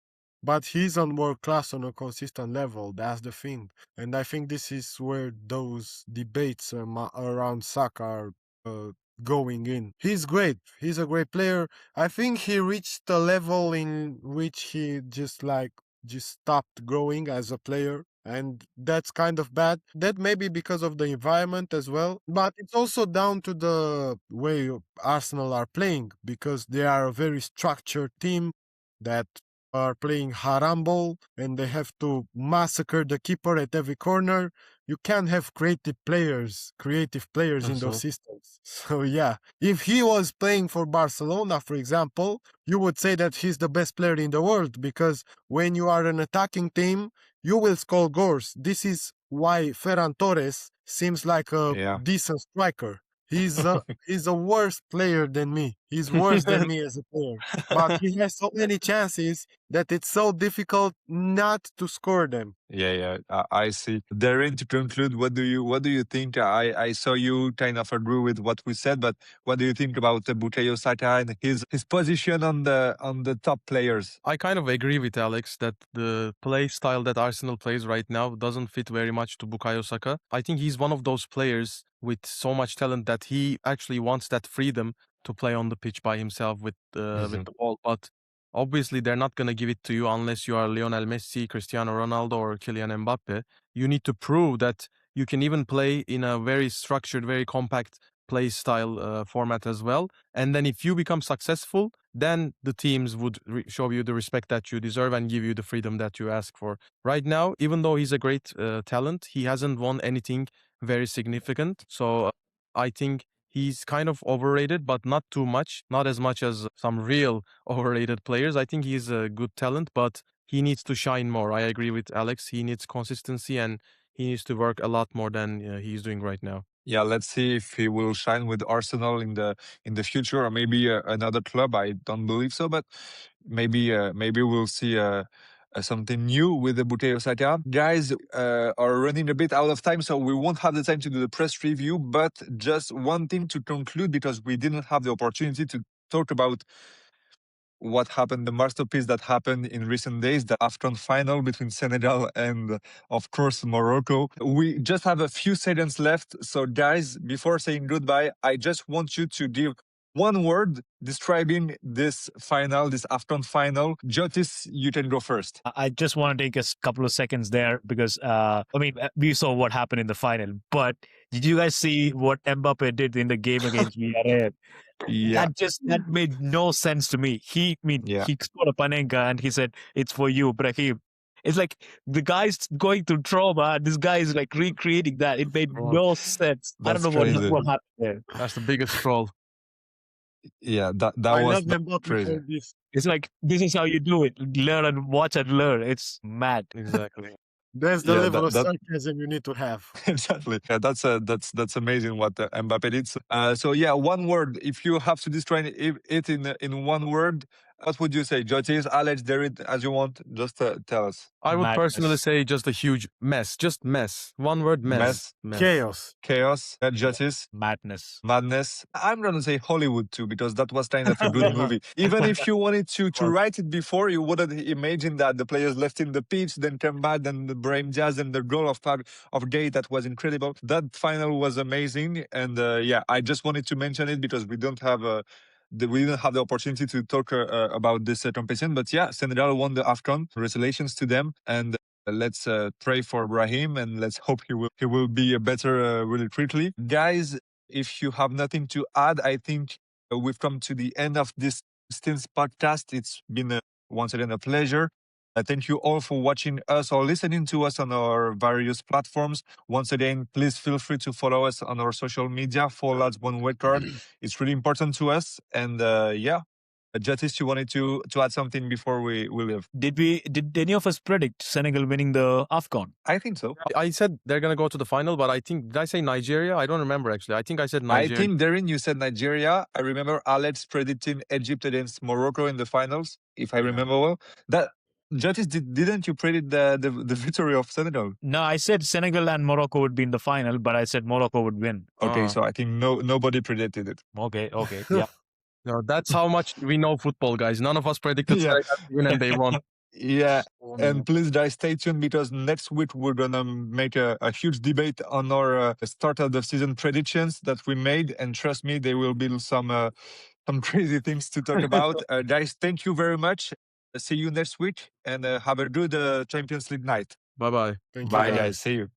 but he's on world class on a consistent level. That's the thing. And I think this is where those debates around Saka are going in. He's great. He's a great player. I think he reached a level in which he just stopped growing as a player. And that's kind of bad. That may be because of the environment as well. But it's also down to the way Arsenal are playing, because they are a very structured team that are playing harambol and they have to massacre the keeper at every corner. You can't have creative players in those systems. So yeah, if he was playing for Barcelona, for example, you would say that he's the best player in the world, because when you are an attacking team, you will score goals. This is why Ferran Torres seems like a Yeah. decent striker. He's a worse player than me. He's worse than me as a player. But he has so many chances that it's so difficult not to score them. Yeah, I see. Darren, to conclude, what do you think? I saw you kind of agree with what we said, but what do you think about Bukayo Saka and his position on the top players? I kind of agree with Alex that the play style that Arsenal plays right now doesn't fit very much to Bukayo Saka. I think he's one of those players with so much talent that he actually wants that freedom to play on the pitch by himself with the ball. But obviously, they're not going to give it to you unless you are Lionel Messi, Cristiano Ronaldo, or Kylian Mbappe. You need to prove that you can even play in a very structured, very compact play style format as well. And then if you become successful, then the teams would show you the respect that you deserve and give you the freedom that you ask for. Right now, even though he's a great talent, he hasn't won anything very significant. So I think he's kind of overrated, but not too much, not as much as some real overrated players. I think he's a good talent, but he needs to shine more. I agree with Alex. He needs consistency and he needs to work a lot more than he's doing right now. Yeah, let's see if he will shine with Arsenal in the future, or maybe another club. I don't believe so, but maybe we'll see something new with the Bukayo Saka. Guys are running a bit out of time, so we won't have the time to do the press review. But just one thing to conclude, because we didn't have the opportunity to talk about what happened, the masterpiece that happened in recent days, the AFCON final between Senegal and, of course, Morocco. We just have a few seconds left. So, guys, before saying goodbye, I just want you to give one word describing this final, this AFCON final. Jotis, you can go first. I just want to take a couple of seconds there because, we saw what happened in the final. But did you guys see what Mbappe did in the game against Villarreal? Yeah. That made no sense to me. He scored a Panenka and he said, "It's for you, Brahim." It's like the guy's going through trauma. This guy is like recreating that. It made no sense. I don't That's know crazy. what happened there. That's the biggest troll. Yeah, that I was love Mbappe crazy. for this. It's like this is how you do it. Learn and watch and learn. It's mad. Exactly. That's the Yeah, level of that sarcasm you need to have. exactly. Yeah, that's amazing what Mbappe did. So yeah, one word. If you have to describe it in one word, what would you say? Jotis, Alex, Derek, as you want. Just tell us. I would personally Madness. say just a huge mess. Just mess. One word, mess. Chaos. Chaos, Jotis. Madness. Madness. I'm gonna say Hollywood too, because that was kind of a good movie. Even if you wanted to write it before, you wouldn't imagine that the players left in the pitch, then come back, then the Brahim Diaz and the goal of Gay, that was incredible. That final was amazing, and yeah, I just wanted to mention it because we didn't have the opportunity to talk about this competition. But yeah, Senegal won the AFCON. Congratulations to them, and let's pray for Brahim, and let's hope he will be better really quickly. Guys, if you have nothing to add, I think we've come to the end of this Stints podcast. It's been once again a pleasure. Thank you all for watching us or listening to us on our various platforms. Once again, please feel free to follow us on our social media, 4Lads1 Wildcard. It's really important to us. And yeah, Jatis, you wanted to add something before we leave? Did any of us predict Senegal winning the AFCON? I think so. I said they're going to go to the final, but I think, did I say Nigeria? I don't remember actually. I think I said I Nigeria. think, Darren, you said Nigeria. I remember Alex predicting Egypt against Morocco in the finals, if I remember well. That Jatis, didn't you predict the victory of Senegal? No, I said Senegal and Morocco would be in the final, but I said Morocco would win. Okay, so I think nobody predicted it. Okay, yeah. No, that's how much we know football, guys. None of us predicted Yeah. Senegal to win and they won. Yeah, and please, guys, stay tuned, because next week we're gonna make a huge debate on our start of the season predictions that we made, and trust me, there will be some crazy things to talk about. Guys, thank you very much. See you next week, and have a good Champions League night. Bye-bye. Thank you, Bye, guys. guys. See you.